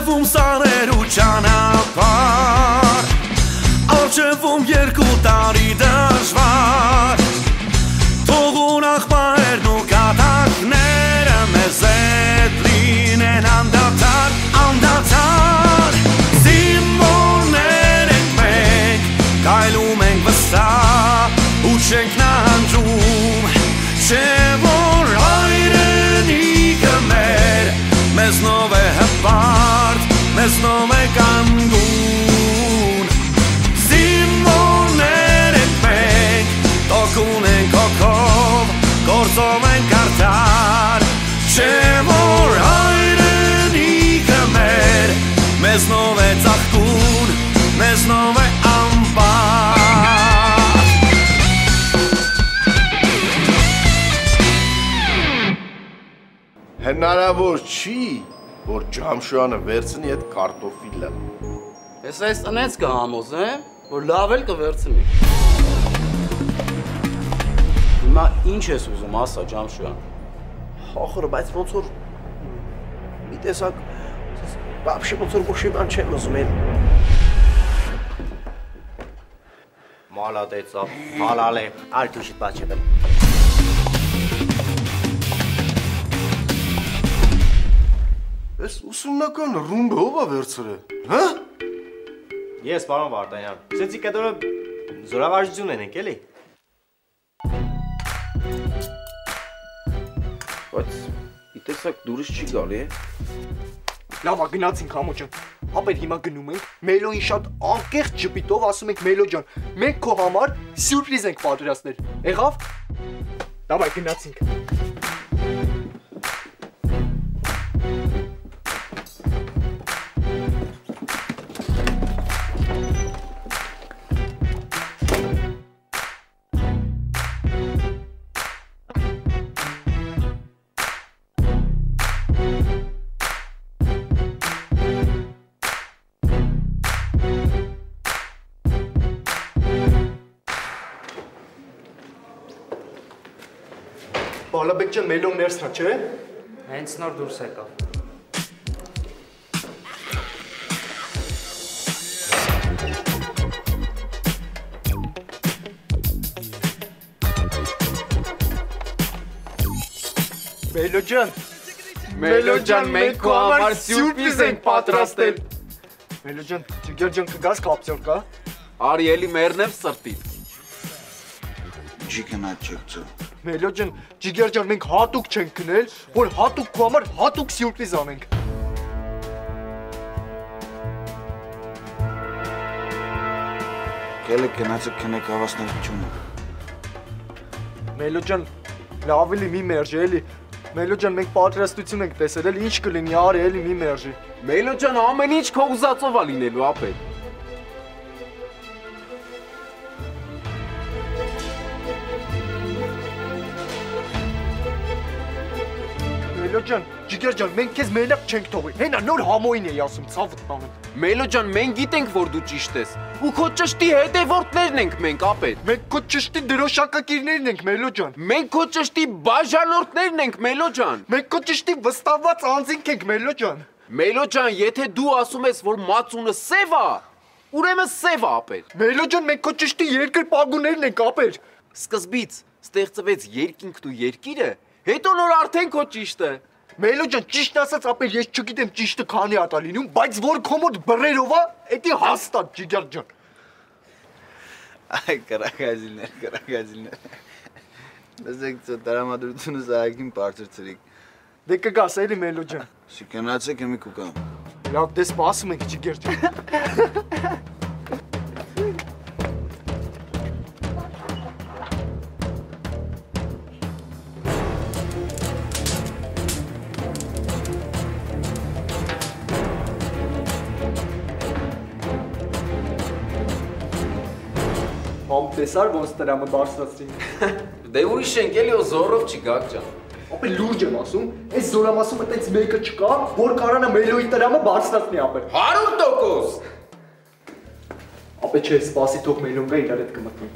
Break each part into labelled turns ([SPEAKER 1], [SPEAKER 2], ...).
[SPEAKER 1] Արջևում սարեր ու ճանապարհ Արջևում 2 տարի դժվար Թողուն աղբայրն ու կատակները մեզ հետ լինեն անդադար Անդադար Զինվորներ ենք մենք Կայլում ենք վստահ ու չենք նահանջում Չէ որ հայրենիքը մեր Մեզնով է հպարտ, մեզնով է կանգուն Զինվորներ ենք մենք, տոկուն ենք հոգով, գործով ենք արդար Չէ որ հայրենիքը մեր Մեզնով է ծաղկուն, մեզնով է ամբար
[SPEAKER 2] Հնարավոր չի, որ Ջամշյանը վերցնի այդ կարտոֆիլը։
[SPEAKER 3] Ես այս տնեց կհամոզեմ, որ լավ էլ կվերցնի։ Հիմա ինչ ես ուզում ասա Ջամշյան։
[SPEAKER 2] Ախր, բայց ոնց որ մի տեսակ բաբշե ոնց որ ոչ մի բան չեմ ուզում էլ։
[SPEAKER 4] Մալադեցա, հալալ է, ալտուշիտ բաչեպել։
[SPEAKER 2] Ես ուսումնական ռումբը ով է վերցրել, հա?
[SPEAKER 4] Ես, պարոն Վարդանյան, սեցի կետորը զորավարժություն են ենք, էլի։
[SPEAKER 2] Բայց ի տեսակ դուրս չի գալի, է։
[SPEAKER 5] Լավ, գնացինք համո ջան։ Ապեր հիմա գնում ենք, Մելոյին շատ անկեղծ ջպիտով ասում ենք Մելո ջան, մենք քո համար սյուրպրիզ ենք պատրաստել։ Եղավ։ Դավայ գնացինք։ Բալաբեկ ջան, Մելոն ներսն է, չէ՞։
[SPEAKER 3] Հենց նոր դուրս եկավ։
[SPEAKER 5] Մելո ջան,
[SPEAKER 3] մենք քո համար սյուրպրիզ ենք պատրաստել։
[SPEAKER 5] Մելո ջան, ջիգեր ջան կգաս կապցոր կա։
[SPEAKER 3] Արի էլի մեռնև սրտիդ։
[SPEAKER 2] Չի կնա չկցո։
[SPEAKER 5] Մելո ջան, ջիգեր ջան, մենք հատուկ չենք գնել, որ հատուկ քո համար հատուկ սյուրպրիզ անենք։
[SPEAKER 2] Կելը գնացը կնեք հավասնություն։
[SPEAKER 5] Մելո ջան, լավ էլի մի մերժի էլի։ Մելո ջան, մենք պատրաստություն ենք տեսել, էլի ինչ կլինի, արի էլի մի մերժի։
[SPEAKER 3] Մելո ջան, ամեն ինչ քո ուզածով է լինելու, ապեր։
[SPEAKER 5] Մելո ջան, ջիգեր ջան, մենք քեզ մենակ չենք թողի։ Հենա նոր համոյին էի ասում, ցավդ տանեմ։
[SPEAKER 3] Մելո ջան, մենք գիտենք, որ դու ճիշտ ես։ Ու քո ճշտի հետևորդներն ենք մենք, ապեր։
[SPEAKER 5] Մենք քո ճշտի դրոշակակիրներն ենք, Մելո ջան։
[SPEAKER 3] Մենք քո ճշտի բաժանորդներն ենք, Մելո ջան։
[SPEAKER 5] Մենք քո ճշտի վստահված անձինք ենք, Մելո ջան։
[SPEAKER 3] Մելո ջան, եթե դու ասում ես, որ մածունը սև է, ուրեմն սև է, ապեր։
[SPEAKER 5] Մելո ջան, մենք քո ճշտի երկրպագուներն ենք, ապեր։
[SPEAKER 3] Սկզբից ստեղծվեց երկինքն ու երկիրը, հետո նոր արդեն քո ճիշտը։
[SPEAKER 5] Մելո ջան, ճիշտ ասած, ապեր ես չգիտեմ ճիշտը քանի հատ է լինում, բայց որ քո մոտ բռերով է, էդի հաստատ, ջիգեր ջան։
[SPEAKER 6] Այ կրակազիլներ։ Լսեք ծո դարամադրությունը զայակին բարձրցրիք։
[SPEAKER 5] Դե կգաս էլի Մելո ջան։
[SPEAKER 6] Շիկնացեք եմի կուկամ։
[SPEAKER 5] Լավ, դե սպասում ենք, ջիգեր ջան։ Համ տեսար ոնց տրամը բարձրացրին։
[SPEAKER 3] Դե ուրիշ ենք էլի ու զորով չի գակ ջան։
[SPEAKER 5] Ապե լուրջ եմ ասում, այս զորամասում այդպես մեկը չկա, որ կարանա Մելոյի տրամը բարձրացնի ապեր։
[SPEAKER 3] 100%։
[SPEAKER 5] Ապե չէ, սպասի թող Մելոն գա իրար հետ կմտնենք։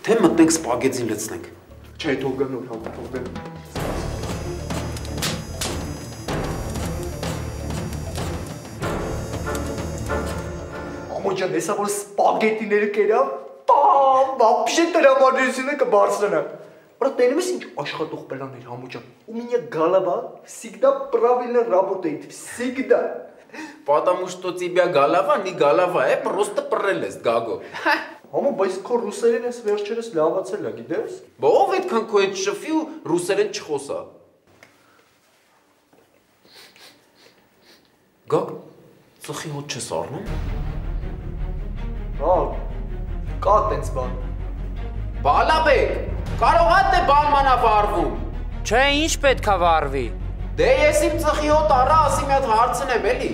[SPEAKER 3] Թե մտնենք սպագեցին լցնենք։
[SPEAKER 5] Չէ, թող գա նոր համ, թող գա։ ջան, հեսա որ սպագետիները կերավ, բամ, вообще տրամադրությունը կբարձրանա։ Բրա տենում ես ինչ աշխատող պլաններ Համո ջան։ У меня голова всегда правильно работает, всегда.
[SPEAKER 3] Потому что у тебя голова не голова, просто прелесть, Գագո։
[SPEAKER 5] Համո, բայց քո ռուսերեն ես վերջերս լավացել է, գիտես։
[SPEAKER 3] Բա ով այդքան քո հետ շփվի ու ռուսերեն չխոսա։ Գագ, ծխի հոտ չես առնում։
[SPEAKER 5] Հա, կա տենց բան։
[SPEAKER 3] Բալաբեկ, կարող է դե բանմանա վարվում։
[SPEAKER 7] Չէ, ինչ պետք է վարվի։
[SPEAKER 3] Դե ես իմ ծխի հոտ առա, ասի մի հատ հարցնեմ էլի։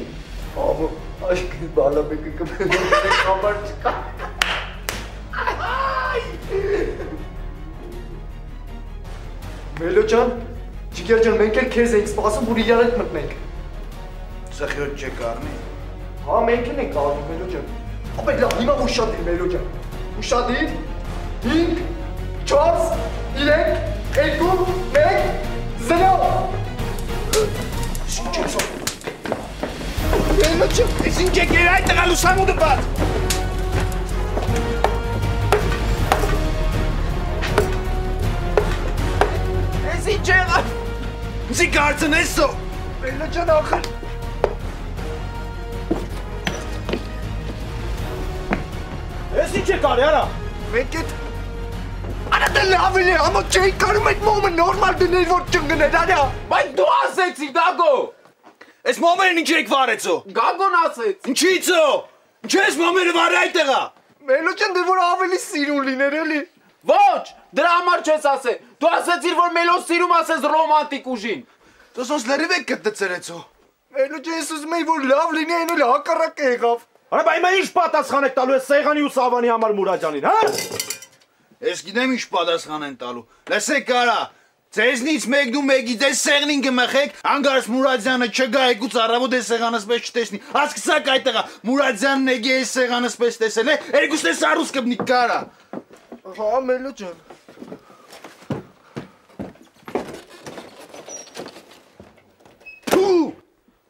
[SPEAKER 5] Համո, այս բալաբեկը կմենակ համար չկա։ Մելո ջան, ջիգեր ջան, մենք էլ քեզ ենք սպասում, որ իրար հետ մտնենք։
[SPEAKER 6] Ծխիոտ չեք առնի։
[SPEAKER 5] Հա, մենք էլ ենք առնում, Մելո ջան։ Ապա լավ, հիմա ուշադիր, Մելո ջան։ Ուշադիր։ 5 4 3 2 1 0 Ինչ ես անում։ Մելո ջան,
[SPEAKER 1] Ես ինչ եք էր այդ տղա լուսամուտը բաց։
[SPEAKER 3] Ես ինչ եղավ։
[SPEAKER 1] Զի կարծնես սո։
[SPEAKER 5] Մելո ջան, ախր։
[SPEAKER 4] Ես ինչ եք արի, արա։
[SPEAKER 5] Մենք էդ Արա դա լավ է, ամա չէի կարում այդ մոմը նորմալ դներ, որ չընկներ, արա։
[SPEAKER 3] Բայց դու ասեցի, Գագո։
[SPEAKER 1] Այս մոմերն ինչ եք վարեցո։
[SPEAKER 3] Գագոն ասեց։
[SPEAKER 1] Ինչիցո։ Ինչ ես մոմերը վարի այդ տղա։
[SPEAKER 5] Մելո ջան, դե որ ավելի սիրուն լիներ էլի։
[SPEAKER 3] Ոչ, դրա համար չես ասել։ Դու ասեցիր, որ մելոս սիրում ասես ռոմանտիկ ուժին։
[SPEAKER 6] Դու սոնց լրիվ եք կտծրեցո։
[SPEAKER 5] Մելո ջան, ես ուզում էի, որ լավ լինի, այն էլ հակառակը եղավ։
[SPEAKER 4] Արա բա հիմա ինչ պատասխան եք տալու այս Սեղանի ու Սավանի համար Մուրադյանին, հա։
[SPEAKER 6] Ես գիտեմ ինչ պատասխան են տալու։ Լսեք արա, ձեզնից մեկն ու մեկի ձեզ սեղնին կմխեք, հանգարս Մուրադյանը չգա եկուց առավոտ այս սեղանս պես չտեսնի։ Հասկսակ այդ տղա, Մուրադյանն եկի այս սեղանս պես տեսել է, երկուսն է սարուս կբնի կարա։
[SPEAKER 5] Հա, Մելո ջան։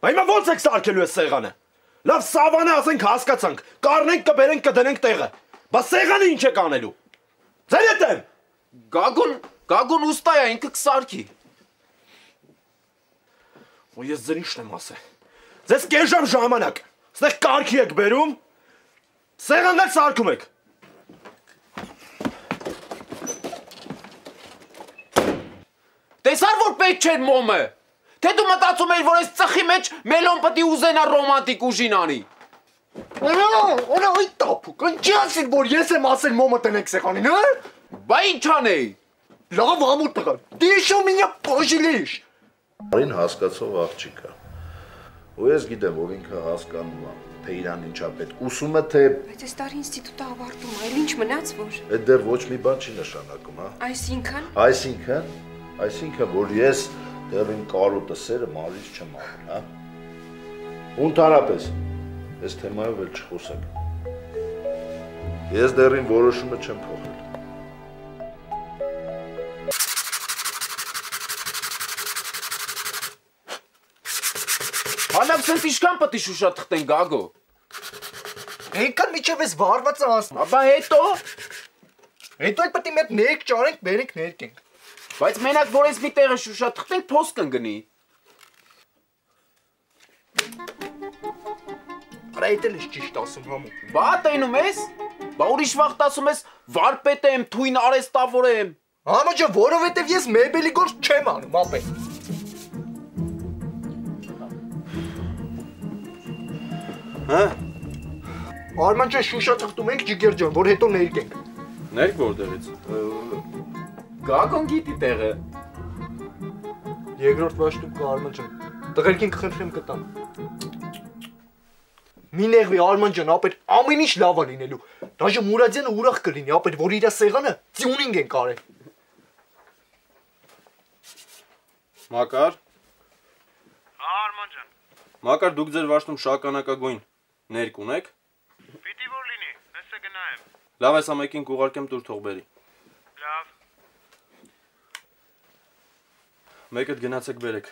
[SPEAKER 4] Բա հիմա ո՞նց եք սարքելու այս Սեղանը։ Լավ Սավանը ասենք հասկացանք, կառնենք, կբերենք, կդնենք տեղը։ Բա Սեղանը ինչ եք անելու։ Ձեր հետ եմ։
[SPEAKER 3] Գագոն ուստա է, ինքը կսարքի։
[SPEAKER 4] Ու ես ձեր ինչն եմ ասել։ Ձեզ կես ժամ ժամանակ։ Ստեղ կարգի եք բերում, Սեղաններ սարքում եք։
[SPEAKER 3] Տեսար որ պետք չէր մոմը։ Թե դու մտածում էիր, որ այս ծխի մեջ մելոն պտի ուզենա ռոմանտիկ ուժին անի։
[SPEAKER 5] Օնա այ տափուկ, ինչ ասիր, որ ես եմ ասել մոմը տնենք սեղանին, հա։
[SPEAKER 3] Բա ինչ անեի։
[SPEAKER 5] Լավ ամուր տղա, ты еще меня пожалеешь։
[SPEAKER 8] Արին հասկացող աղջիկ է։ Ու ես գիտեմ, որ ինքը հասկանում է, թե իրան ինչա պետք։ Ուսումը թե
[SPEAKER 9] Բայց այս տարի ինստիտուտը ավարտում է, այլ ինչ մնաց որ։
[SPEAKER 8] այդ դեռ ոչ մի բան չի նշանակում, հա։ Այսինքն, որ ես դեռ իմ կարոտը սերը մարից չեմ անում, հա։ Ու ընդհանրապես, այս թեմայով էլ չխոսենք։ Ես դեռ իմ որոշումը չեմ փոխել։
[SPEAKER 3] Հալավ սենց իշքան պտի շուշա թղթեն Գագո։
[SPEAKER 5] Հեկան միջև ես վարված ասում։
[SPEAKER 3] Աբա հետո։
[SPEAKER 5] Հետո էլ պետք է մեկ ներք ճարենք, բերենք ներքենք։
[SPEAKER 3] Բայց մենակ որ ես մի տեղը շուշա թղթենք փոստ կընկնի։
[SPEAKER 5] Արա այդ էլ ես ճիշտ ասում համու։
[SPEAKER 3] Բա տենում ես։ Բա ուրիշ վաղտ ասում ես վարպետ եմ, թույն արեստավոր եմ։
[SPEAKER 5] Համո ջան, որովհետև ես մեբելի գործ չեմ անում, ապե։
[SPEAKER 3] Հա։
[SPEAKER 5] Արման ջան, շուշա թղթում ենք ջիգեր ջան, որ հետո ներկենք։
[SPEAKER 3] Ներք որտեղից։ Գագոն գիտի տեղը։
[SPEAKER 5] Երկրորդ վաշտուկ կա Արման ջան։ Տղերքին կխնդրեմ կտամ։ Մի նեղվի Արման ջան, ապեր ամեն ինչ լավ է լինելու։ Դաժե Մուրադյանը ուրախ կլինի, ապեր որ իր սեղանը ծյունինգ են կարել։
[SPEAKER 10] Մակար։ Հա Արման ջան։ Մակար դուք ձեր վաշտում շագանակագույն ներք ունեք։
[SPEAKER 11] Պիտի որ լինի, հեսա գնայեմ։
[SPEAKER 10] Լավ էս ամեկին կուղարկեմ տուր թող բերի։
[SPEAKER 11] Լավ։
[SPEAKER 10] Մեկդ գնացեք բերեք։